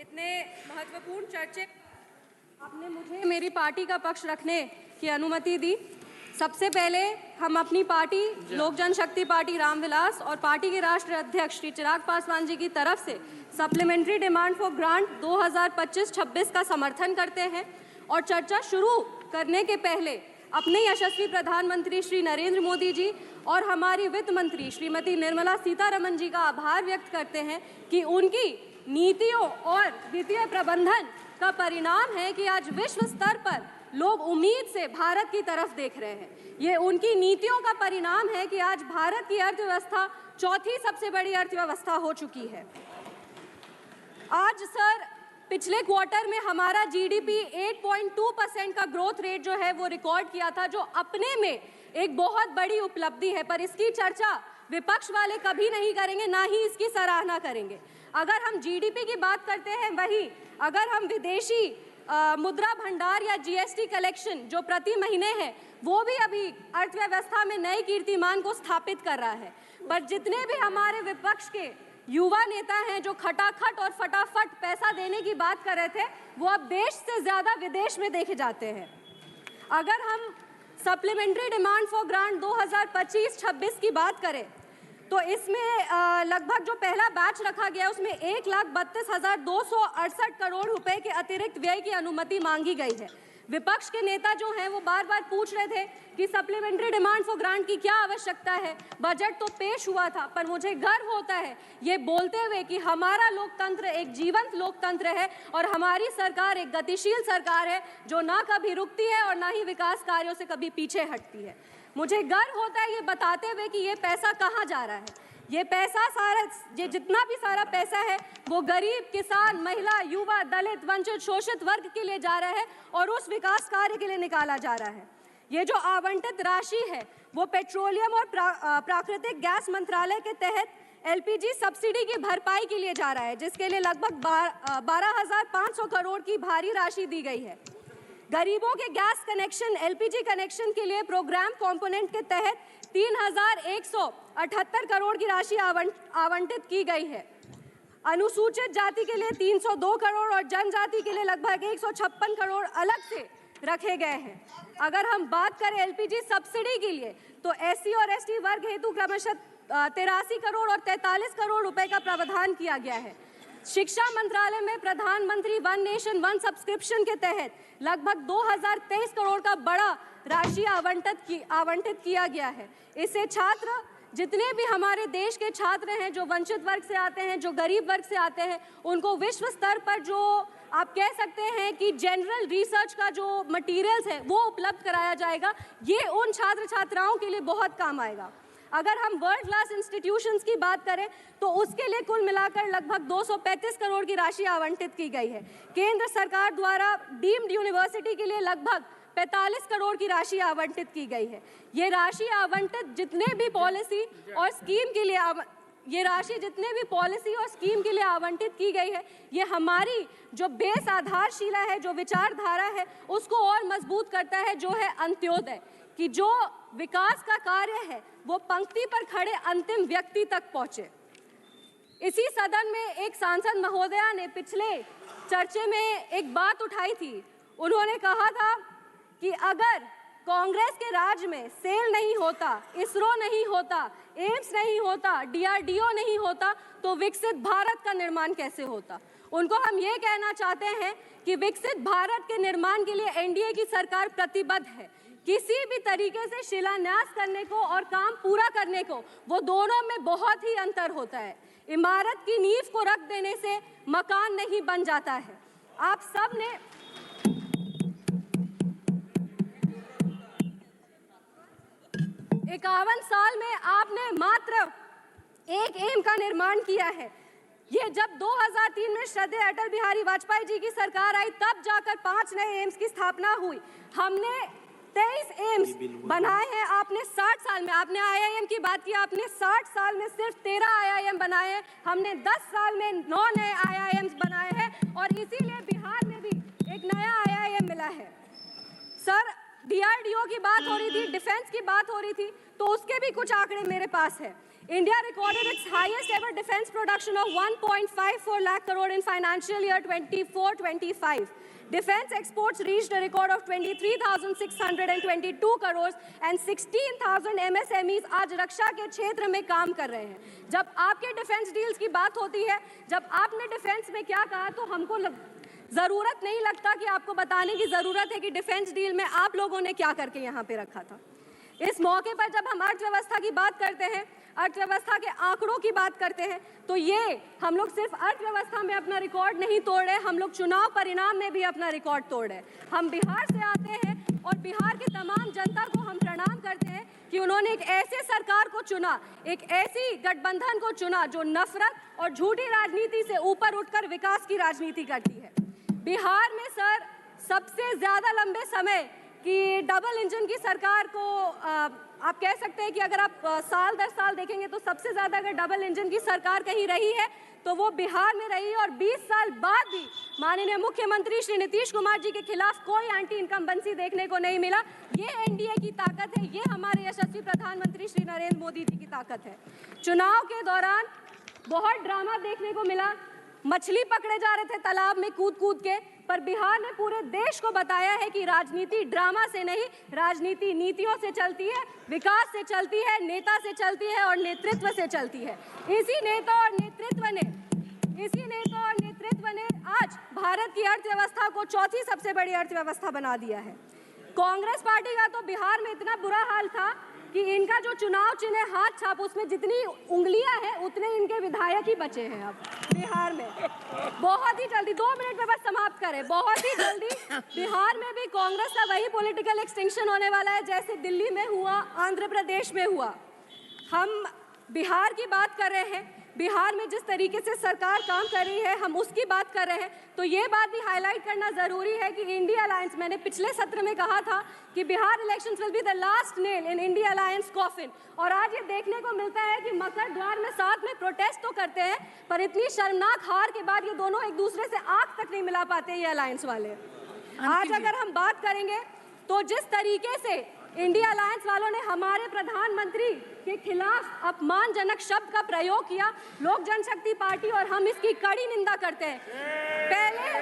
इतने महत्वपूर्ण चर्चे आपने मुझे मेरी पार्टी का पक्ष रखने की अनुमति दी। सबसे पहले हम अपनी पार्टी लोक जनशक्ति पार्टी रामविलास और पार्टी के राष्ट्रीय अध्यक्ष श्री चिराग पासवान जी की तरफ से सप्लीमेंट्री डिमांड फॉर ग्रांट 2025-26 का समर्थन करते हैं और चर्चा शुरू करने के पहले अपने यशस्वी प्रधानमंत्री श्री नरेंद्र मोदी जी और हमारी वित्त मंत्री श्रीमती निर्मला सीतारमण जी का आभार व्यक्त करते हैं कि उनकी नीतियों और वित्तीय प्रबंधन का परिणाम है कि आज विश्व स्तर पर लोग उम्मीद से भारत की तरफ देख रहे हैं। ये उनकी नीतियों का परिणाम है कि आज भारत की अर्थव्यवस्था चौथी सबसे बड़ी अर्थव्यवस्था हो चुकी है। आज सर पिछले क्वार्टर में हमारा जीडीपी 8.2% का ग्रोथ रेट जो है वो रिकॉर्ड किया था, जो अपने में एक बहुत बड़ी उपलब्धि है, पर इसकी चर्चा विपक्ष वाले कभी नहीं करेंगे, ना ही इसकी सराहना करेंगे। अगर हम जीडीपी की बात करते हैं, वही अगर हम विदेशी मुद्रा भंडार या जीएसटी कलेक्शन जो प्रति महीने है वो भी अभी अर्थव्यवस्था में नए कीर्तिमान को स्थापित कर रहा है। पर जितने भी हमारे विपक्ष के युवा नेता हैं जो खटाखट और फटाफट पैसा देने की बात कर रहे थे, वो अब देश से ज़्यादा विदेश में देखे जाते हैं। अगर हम सप्लीमेंट्री डिमांड फॉर ग्रांट 2025-26 की बात करें तो इसमें लगभग जो पहला बैच रखा गया उसमें 1,32,268 करोड़ रुपए के अतिरिक्त व्यय की अनुमति मांगी गई है। विपक्ष के नेता जो हैं वो बार बार पूछ रहे थे कि सप्लीमेंट्री डिमांड फॉर ग्रांट की क्या आवश्यकता है, बजट तो पेश हुआ था। पर मुझे गर्व होता है ये बोलते हुए कि हमारा लोकतंत्र एक जीवंत लोकतंत्र है और हमारी सरकार एक गतिशील सरकार है जो ना कभी रुकती है और ना ही विकास कार्यों से कभी पीछे हटती है। मुझे गर्व होता है ये बताते हुए कि ये पैसा कहाँ जा रहा है। ये पैसा सारा, ये जितना भी सारा पैसा है वो गरीब, किसान, महिला, युवा, दलित, वंचित, शोषित वर्ग के लिए जा रहा है और उस विकास कार्य के लिए निकाला जा रहा है। ये जो आवंटित राशि है वो पेट्रोलियम और प्राकृतिक गैस मंत्रालय के तहत एलपीजी सब्सिडी की भरपाई के लिए जा रहा है, जिसके लिए लगभग 12,500 करोड़ की भारी राशि दी गई है। गरीबों के गैस कनेक्शन, एलपीजी कनेक्शन के लिए प्रोग्राम कंपोनेंट के तहत 3,178 करोड़ की राशि आवंटित की गई है। अनुसूचित जाति के लिए 302 करोड़ और जनजाति के लिए लगभग 156 करोड़ अलग से रखे गए हैं। अगर हम बात करें एलपीजी सब्सिडी के लिए तो एससी और एसटी वर्ग हेतु क्रमशः 83 करोड़ और 43 करोड़ रुपए का प्रावधान किया गया है। शिक्षा मंत्रालय में प्रधानमंत्री वन नेशन वन सब्सक्रिप्शन के तहत लगभग 2023 करोड़ का बड़ा राशि आवंटित किया गया है। इससे छात्र, जितने भी हमारे देश के छात्र हैं जो वंचित वर्ग से आते हैं, जो गरीब वर्ग से आते हैं, उनको विश्व स्तर पर जो आप कह सकते हैं कि जनरल रिसर्च का जो मटेरियल्स है वो उपलब्ध कराया जाएगा। ये उन छात्र छात्राओं के लिए बहुत काम आएगा। अगर हम वर्ल्ड क्लास इंस्टीट्यूशंस की बात करें तो उसके लिए कुल मिलाकर लगभग 235 करोड़ की राशि आवंटित की गई है। केंद्र सरकार द्वारा डीम्ड यूनिवर्सिटी के लिए लगभग 45 करोड़ की राशि आवंटित की गई है। ये राशि आवंटित जितने भी पॉलिसी और स्कीम के लिए आवंटित की गई है, ये हमारी जो बेस आधारशिला है, जो विचारधारा है, उसको और मजबूत करता है, जो है अंत्योदय, कि जो विकास का कार्य है वो पंक्ति पर खड़े अंतिम व्यक्ति तक पहुंचे। इसी सदन में एक सांसद महोदया ने पिछले चर्चे में एक बात उठाई थी। उन्होंने कहा था कि अगर कांग्रेस के राज में सेल नहीं होता, इसरो नहीं होता, एम्स नहीं होता, डीआरडीओ नहीं होता, तो विकसित भारत का निर्माण कैसे होता। उनको हम ये कहना चाहते हैं कि विकसित भारत के निर्माण के लिए एनडीए की सरकार प्रतिबद्ध है। किसी भी तरीके से शिलान्यास करने को और काम पूरा करने को, वो दोनों में बहुत ही अंतर होता है। इमारत की नींव को रख देने से मकान नहीं बन जाता है। आप सब ने 51 साल में आपने मात्र एक एम का निर्माण किया है। ये जब 2003 में श्रद्धेय अटल बिहारी वाजपेयी जी की सरकार आई, तब जाकर 5 नए एम्स की स्थापना हुई। हमने 23 एम्स बनाए हैं। आपने 60 साल में, आपने आईआईएम की बात की, आपने 60 साल में सिर्फ 13 आईआईएम बनाए हैं। हमने 10 साल में 9 नए आईआईएम्स बनाए हैं और इसीलिए बिहार में भी एक नया आईआईएम मिला है। सर, डीआरडीओ की बात हो रही थी, डिफेंस की बात हो रही थी, तो उसके भी कुछ आंकड़े मेरे पास है। India recorded its highest ever defense production of 1.54 lakh crore in financial year 24-25. Defense exports reached a record of 23,622 crores and 16,000 MSMEs आज रक्षा के क्षेत्र में काम कर रहे हैं। जब आपके डिफेंस डील्स की बात होती है, जब आपने डिफेंस में क्या कहा, तो हमको जरूरत नहीं लगता कि आपको बताने की जरूरत है कि डिफेंस डील में आप लोगों ने क्या करके यहाँ पे रखा था। इस मौके पर जब हम अर्थव्यवस्था की बात करते हैं, अर्थव्यवस्था के आंकड़ों की बात करते हैं, तो ये हम लोग सिर्फ अर्थव्यवस्था में अपना रिकॉर्ड नहीं तोड़ रहे, हम लोग चुनाव परिणाम में भी अपना रिकॉर्ड तोड़ रहे हैं। हम बिहार से आते हैं और बिहार की तमाम जनता को हम प्रणाम करते हैं कि उन्होंने एक ऐसे सरकार को चुना, एक ऐसी गठबंधन को चुना जो नफरत और झूठी राजनीति से ऊपर उठकर विकास की राजनीति करती है। बिहार में सर सबसे ज्यादा लंबे समय कि डबल इंजन की सरकार को आप कह सकते हैं कि अगर आप साल दर साल देखेंगे तो सबसे ज़्यादा अगर डबल इंजन की सरकार कहीं रही है तो वो बिहार में रही है। और 20 साल बाद भी माननीय मुख्यमंत्री श्री नीतीश कुमार जी के खिलाफ कोई एंटी इनकम्बेंसी देखने को नहीं मिला। ये एनडीए की ताकत है, ये हमारे यशस्वी प्रधानमंत्री श्री नरेंद्र मोदी जी की ताकत है। चुनाव के दौरान बहुत ड्रामा देखने को मिला, मछली पकड़े जा रहे थे तालाब में कूद कूद के, पर बिहार ने पूरे देश को बताया है कि राजनीति ड्रामा से नहीं, राजनीति नीतियों से चलती है, विकास से चलती है, नेता से चलती है और नेतृत्व से चलती है। इसी नेता और नेतृत्व ने आज भारत की अर्थव्यवस्था को चौथी सबसे बड़ी अर्थव्यवस्था बना दिया है। कांग्रेस पार्टी का तो बिहार में इतना बुरा हाल था कि इनका जो चुनाव चिन्ह हाथ छाप, उसमें जितनी उंगलियां हैं उतने इनके विधायक ही बचे हैं अब बिहार में। बहुत ही जल्दी, 2 मिनट में बस समाप्त करें, बहुत ही जल्दी बिहार में भी कांग्रेस का वही पॉलिटिकल एक्सटिंक्शन होने वाला है जैसे दिल्ली में हुआ, आंध्र प्रदेश में हुआ। हम बिहार की बात कर रहे हैं, बिहार में जिस तरीके से सरकार काम कर रही है हम उसकी बात कर रहे हैं, तो ये बात भी हाईलाइट करना ज़रूरी है कि इंडिया अलायंस, मैंने पिछले सत्र में कहा था कि Bihar elections will be the last nail in India alliance coffin, और आज ये देखने को मिलता है कि मकर द्वार में साथ में प्रोटेस्ट तो करते हैं पर इतनी शर्मनाक हार के बाद ये दोनों एक दूसरे से आंख तक नहीं मिला पाते ये अलायंस वाले। आज अगर हम बात करेंगे तो जिस तरीके से इंडिया अलायंस वालों ने हमारे प्रधानमंत्री के खिलाफ अपमानजनक शब्द का प्रयोग किया, लोक जनशक्ति पार्टी और हम इसकी कड़ी निंदा करते हैं। पहले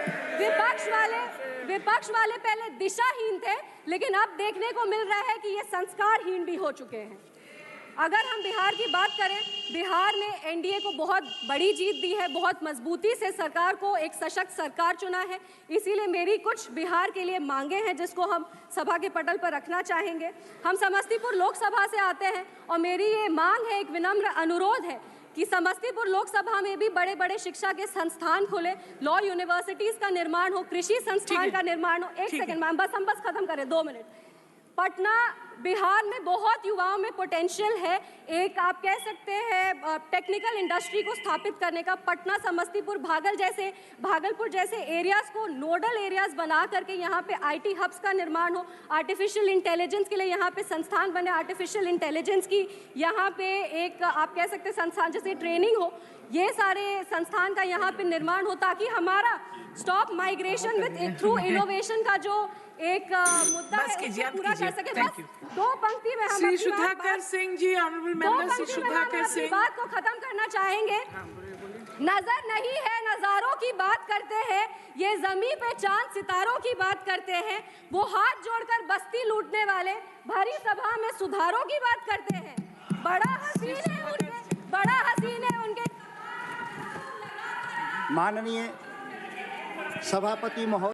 विपक्ष वाले पहले दिशाहीन थे, लेकिन अब देखने को मिल रहा है कि ये संस्कारहीन भी हो चुके हैं। अगर हम बिहार की बात करें, बिहार ने एनडीए को बहुत बड़ी जीत दी है, बहुत मजबूती से सरकार को एक सशक्त सरकार चुना है। इसीलिए मेरी कुछ बिहार के लिए मांगे हैं जिसको हम सभा के पटल पर रखना चाहेंगे। हम समस्तीपुर लोकसभा से आते हैं और मेरी ये मांग है, एक विनम्र अनुरोध है कि समस्तीपुर लोकसभा में भी बड़े बड़े शिक्षा के संस्थान खोले, लॉ यूनिवर्सिटीज़ का निर्माण हो, कृषि संस्थान का निर्माण हो। एक सेकंड मैम, बस हम खत्म करें, 2 मिनट। पटना, बिहार में बहुत युवाओं में पोटेंशियल है, एक आप कह सकते हैं टेक्निकल इंडस्ट्री को स्थापित करने का। पटना, समस्तीपुर, भागलपुर जैसे एरियाज़ को नोडल एरियाज़ बना करके यहाँ पे आईटी हब्स का निर्माण हो, आर्टिफिशियल इंटेलिजेंस के लिए यहाँ पे संस्थान बने, आर्टिफिशियल इंटेलिजेंस की यहाँ पे एक आप कह सकते हैं संस्थान जैसे ट्रेनिंग हो, ये सारे संस्थान का यहाँ पे निर्माण हो ताकि हमारा stop migration with through innovation का जो एक मुद्दा है उसको पूरा कर सके। बस 2 पंक्ति में हम श्री सुधाकर सिंह जी, ऑनरेबल मेंबर श्री सुधाकर सिंह, बात को खत्म करना चाहेंगे। नजर नहीं है नजारों की बात करते हैं, ये जमीन पे चांद सितारों की बात करते हैं, वो हाथ जोड़कर बस्ती लूटने वाले भरी सभा में सुधारों की बात करते हैं। बड़ा हसीन है उनके माननीय सभापति महोदय।